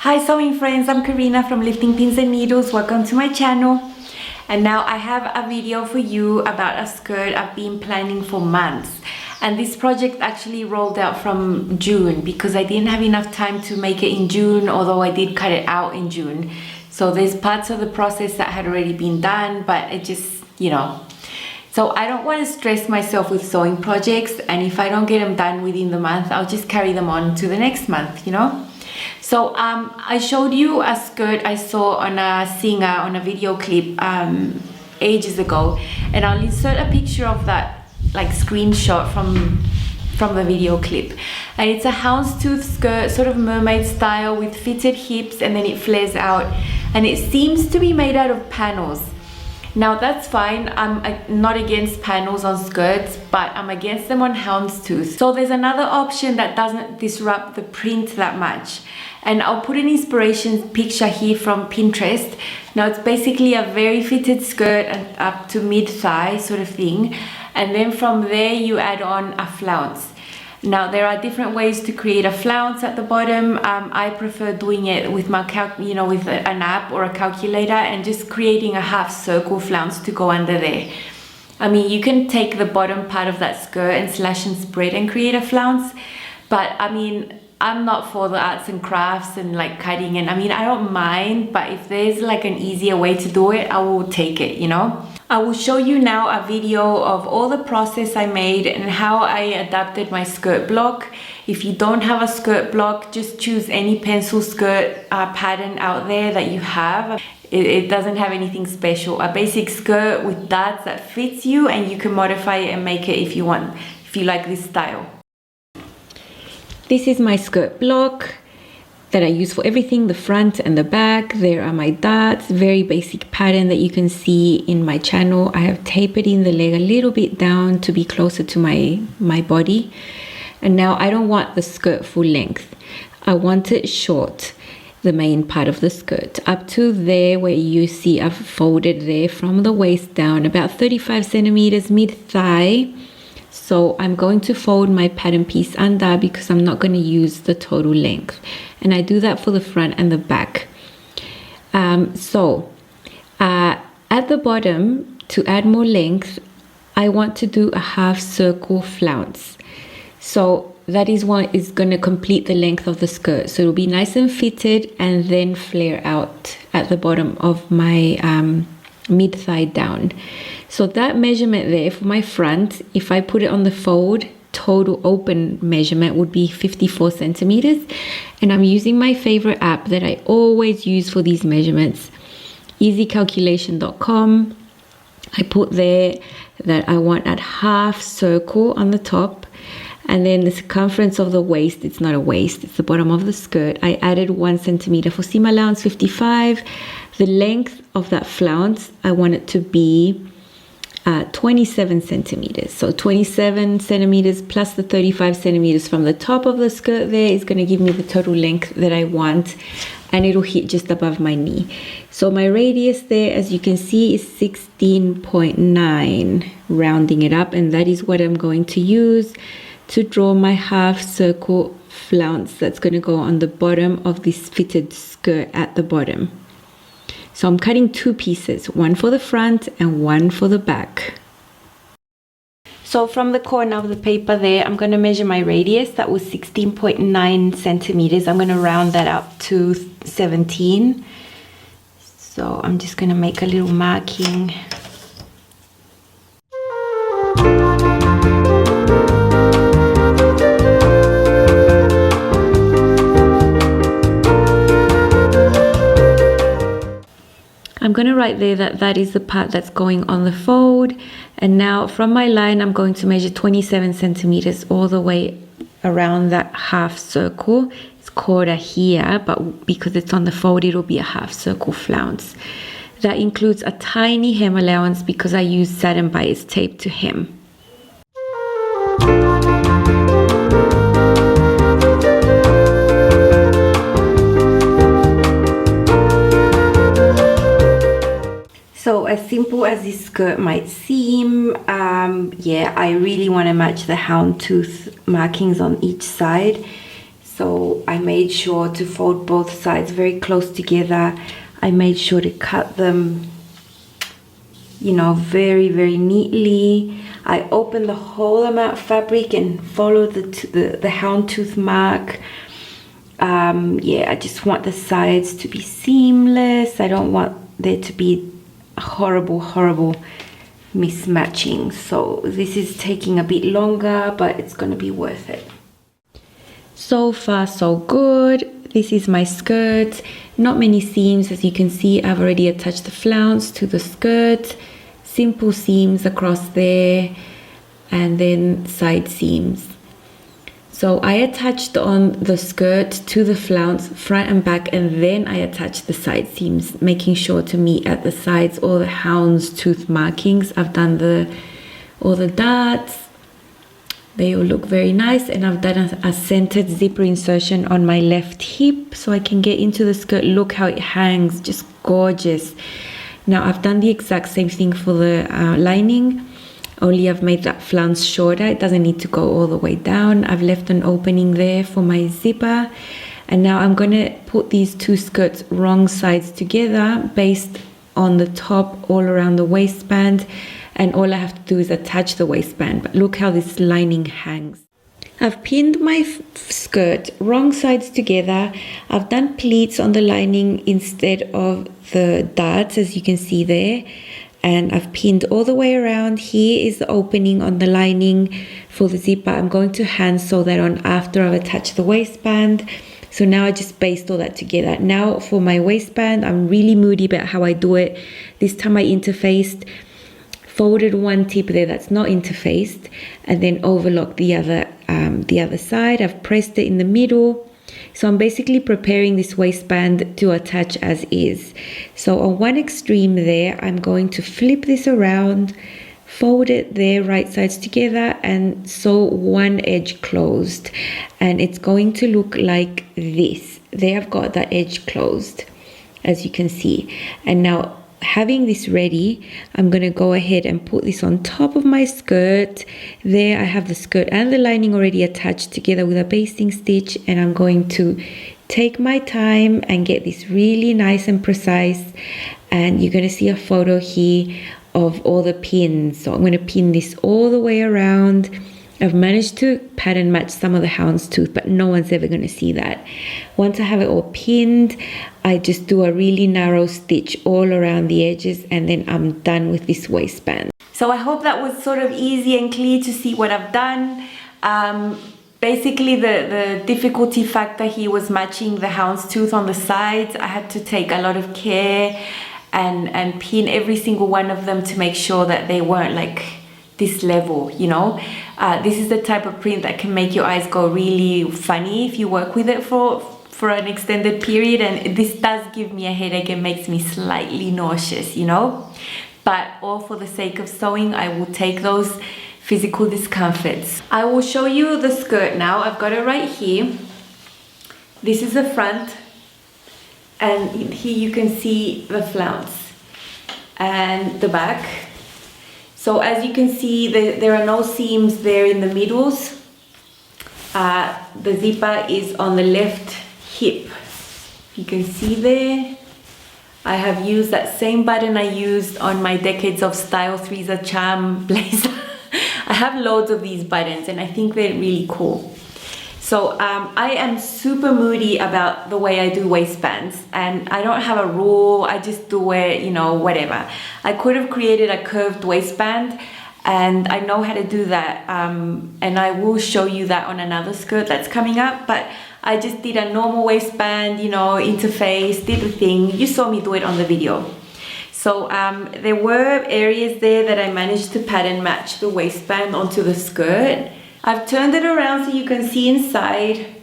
Hi sewing friends, I'm Karina from Lifting Pins and Needles. Welcome to my channel. And now I have a video for you about a skirt I've been planning for months. And this project actually rolled out from June because I didn't have enough time to make it in June, although I did cut it out in June. So there's parts of the process that had already been done, but it just, So I don't want to stress myself with sewing projects, and if I don't get them done within the month, I'll just carry them on to the next month, So I showed you a skirt I saw on a singer on a video clip ages ago, and I'll insert a picture of that screenshot from the video clip. And it's a houndstooth skirt, sort of mermaid style, with fitted hips, and then it flares out, and it seems to be made out of panels. Now that's fine, I'm not against panels on skirts, but I'm against them on houndstooth. So there's another option that doesn't disrupt the print that much. And I'll put an inspiration picture here from Pinterest. Now it's basically a very fitted skirt and up to mid-thigh sort of thing. And then from there you add on a flounce. Now there are different ways to create a flounce at the bottom. I prefer doing it with my with an app or a calculator and just creating a half circle flounce to go under there. I mean, you can take the bottom part of that skirt and slash and spread and create a flounce, but I mean, I'm not for the arts and crafts and cutting, and I don't mind, but if there's an easier way to do it, I will take it, I will show you now a video of all the process I made and how I adapted my skirt block. If you don't have a skirt block, just choose any pencil skirt pattern out there that you have. It doesn't have anything special. A basic skirt with darts that fits you, and you can modify it and make it if you want, if you like this style. This is my skirt block that I use for everything, the front and the back. There are my darts, very basic pattern that you can see in my channel. I have tapered in the leg a little bit down to be closer to my body. And now I don't want the skirt full length. I want it short, the main part of the skirt, up to there where you see I've folded there from the waist down, about 35 centimeters mid-thigh. So I'm going to fold my pattern piece under because I'm not going to use the total length. And I do that for the front and the back. At the bottom, to add more length, I want to do a half circle flounce. So that is what is going to complete the length of the skirt. So it'll be nice and fitted and then flare out at the bottom of my mid-thigh down. So that measurement there for my front, if I put it on the fold, total open measurement would be 54 centimeters. And I'm using my favorite app that I always use for these measurements, easycalculation.com. I put there that I want a half circle on the top, and then the circumference of the waist, it's not a waist, it's the bottom of the skirt. I added 1 centimeter for seam allowance, 55. The length of that flounce, I want it to be 27 centimeters. So 27 centimeters plus the 35 centimeters from the top of the skirt there is going to give me the total length that I want, and it'll hit just above my knee. So my radius there, as you can see, is 16.9, rounding it up, and that is what I'm going to use to draw my half circle flounce that's going to go on the bottom of this fitted skirt at the bottom. So I'm cutting two pieces, one for the front and one for the back. So from the corner of the paper there, I'm going to measure my radius. That was 16.9 centimeters. I'm going to round that up to 17. So I'm just going to make a little marking. I'm going to write there that is the part that's going on the fold. And now from my line, I'm going to measure 27 centimeters all the way around that half circle. It's quarter here, but because it's on the fold, it'll be a half circle flounce. That includes a tiny hem allowance because I use satin bias tape to hem. So as simple as this skirt might seem, yeah, I really want to match the houndstooth markings on each side. So I made sure to fold both sides very close together. I made sure to cut them, you know, very, very neatly. I opened the whole amount of fabric and followed the houndstooth mark. Yeah, I just want the sides to be seamless. I don't want there to be horrible mismatching. So this is taking a bit longer, but it's gonna be worth it. So far so good. This is my skirt. Not many seams, as you can see. I've already attached the flounce to the skirt. Simple seams across there, and then side seams. So I attached on the skirt to the flounce front and back, and then I attached the side seams, making sure to meet at the sides all the houndstooth markings. I've done all the darts. They all look very nice, and I've done a centered zipper insertion on my left hip so I can get into the skirt. Look how it hangs, just gorgeous. Now I've done the exact same thing for the lining, only I've made that flounce shorter. It doesn't need to go all the way down. I've left an opening there for my zipper, and now I'm going to put these two skirts wrong sides together, based on the top all around the waistband, and all I have to do is attach the waistband. But look how this lining hangs. I've pinned my skirt wrong sides together. I've done pleats on the lining instead of the darts, as you can see there, and I've pinned all the way around. Here is the opening on the lining for the zipper. I'm going to hand sew that on after I've attached the waistband. So now I just basted all that together. Now for my waistband, I'm really moody about how I do it. This time I interfaced, folded one tip there that's not interfaced, and then overlocked the other side. I've pressed it in the middle. So I'm basically preparing this waistband to attach as is. So on one extreme there, I'm going to flip this around, fold it there, right sides together, and sew one edge closed. And it's going to look like this. There I've got that edge closed, as you can see. And now, having this ready, I'm going to go ahead and put this on top of my skirt. There I have the skirt and the lining already attached together with a basting stitch, and I'm going to take my time and get this really nice and precise. And you're going to see a photo here of all the pins. So I'm going to pin this all the way around. I've managed to pattern match some of the houndstooth, but no one's ever going to see that. Once I have it all pinned, I just do a really narrow stitch all around the edges, and then I'm done with this waistband. So I hope that was sort of easy and clear to see what I've done. Basically the difficulty factor here was matching the houndstooth on the sides. I had to take a lot of care and pin every single one of them to make sure that they weren't like this level, you know. This is the type of print that can make your eyes go really funny if you work with it for an extended period, and this does give me a headache and makes me slightly nauseous, you know. But all for the sake of sewing, I will take those physical discomforts. I will show you the skirt now. I've got it right here. This is the front, and here you can see the flounce and the back. So as you can see, there are no seams there in the middles. The zipper is on the left hip. You can see there. I have used that same button I used on my Decades of Style Three's a Charm blazer. I have loads of these buttons and I think they're really cool. So I am super moody about the way I do waistbands, and I don't have a rule. I just do it, you know, whatever. I could have created a curved waistband, and I know how to do that, and I will show you that on another skirt that's coming up. But I just did a normal waistband, you know, interface, did the thing. You saw me do it on the video. So there were areas there that I managed to pattern match the waistband onto the skirt. I've turned it around so you can see inside.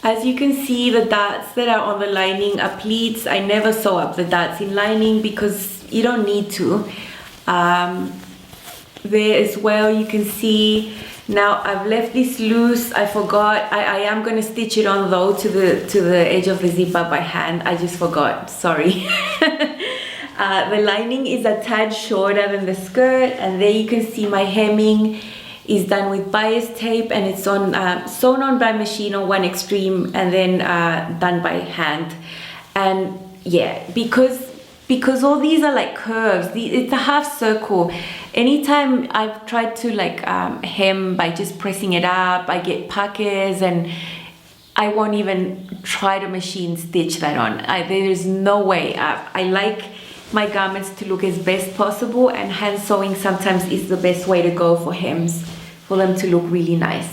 As you can see, the darts that are on the lining are pleats. I never sew up the darts in lining because you don't need to. There as well, you can see. Now I've left this loose. I forgot. I am going to stitch it on though to the edge of the zipper by hand. I just forgot. Sorry. The lining is a tad shorter than the skirt, and there you can see my hemming. is done with bias tape, and it's on sewn on by machine on one extreme and then done by hand. And yeah, because all these are like curves, it's a half circle. Anytime I've tried to like hem by just pressing it up, I get puckers, and I won't even try to machine stitch that on. There is no way. I like my garments to look as best possible, and hand sewing sometimes is the best way to go for hems, for them to look really nice.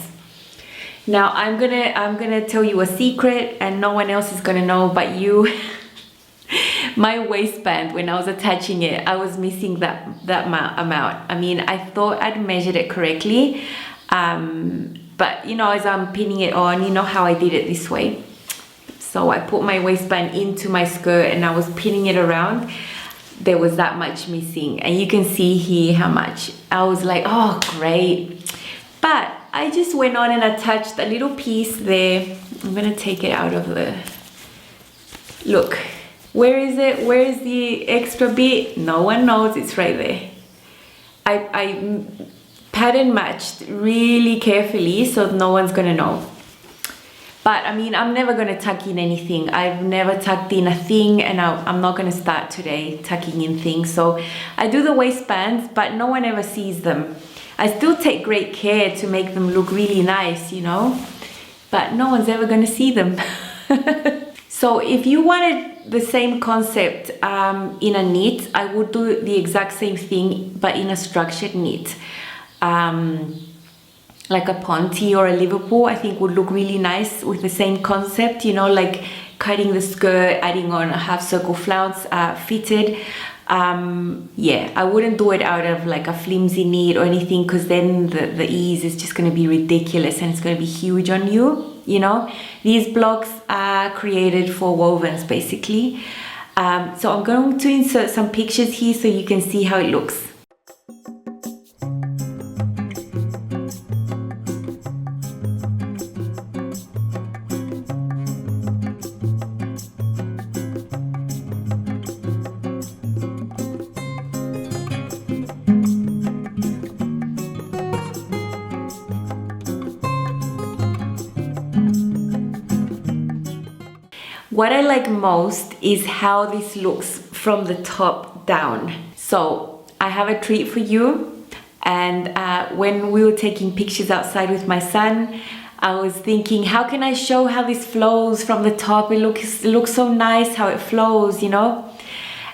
Now I'm gonna tell you a secret, and no one else is gonna know but you. My waistband, when I was attaching it, I was missing that amount. I mean, I thought I'd measured it correctly, but you know, as I'm pinning it on, you know how I did it this way. So I put my waistband into my skirt and I was pinning it around. There was that much missing, and you can see here how much. I was like, oh great. But I just went on and attached a little piece there. I'm gonna take it out of the, look. Where is it? Where is the extra bit? No one knows, it's right there. I pattern matched really carefully so no one's gonna know. But I mean, I'm never gonna tuck in anything. I've never tucked in a thing, and I'm not gonna start today tucking in things. So I do the waistbands, but no one ever sees them. I still take great care to make them look really nice, you know, but no one's ever gonna see them. So if you wanted the same concept in a knit, I would do the exact same thing, but in a structured knit. Like a Ponte or a Liverpool, I think would look really nice with the same concept, you know, like cutting the skirt, adding on a half circle flounce fitted. Yeah, I wouldn't do it out of like a flimsy knit or anything, because then the ease is just going to be ridiculous and it's going to be huge on you. You know, these blocks are created for wovens basically. So I'm going to insert some pictures here so you can see how it looks. What I like most is how this looks from the top down. So I have a treat for you. And when we were taking pictures outside with my son, I was thinking, how can I show how this flows from the top? It looks so nice how it flows, you know?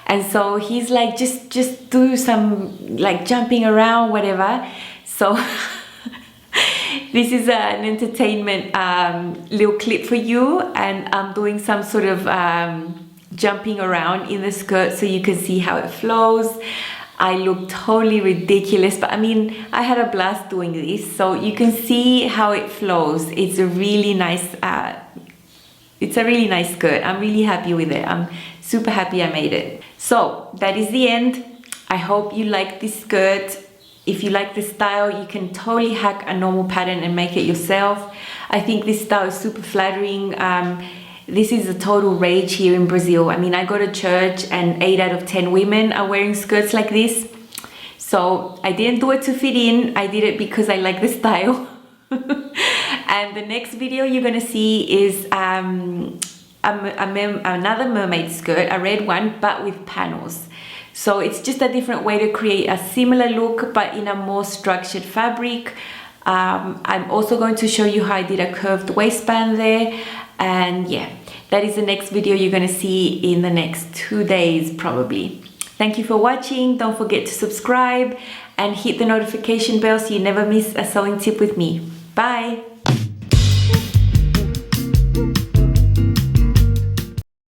And so he's like, just do some like jumping around, whatever. So this is an entertainment little clip for you, and I'm doing some sort of jumping around in the skirt so you can see how it flows. I look totally ridiculous, but I mean, I had a blast doing this, so you can see how it flows. It's a really nice skirt. I'm really happy with it. I'm super happy I made it. So that is the end. I hope you like this skirt. If you like this style, you can totally hack a normal pattern and make it yourself. I think this style is super flattering. This is a total rage here in Brazil. I mean, I go to church and 8 out of 10 women are wearing skirts like this. So I didn't do it to fit in. I did it because I like the style. And the next video you're gonna see is another mermaid skirt, a red one, but with panels. So it's just a different way to create a similar look, but in a more structured fabric. I'm also going to show you how I did a curved waistband there. And yeah, that is the next video you're going to see in the next 2 days probably. Thank you for watching. Don't forget to subscribe and hit the notification bell so you never miss a sewing tip with me. Bye!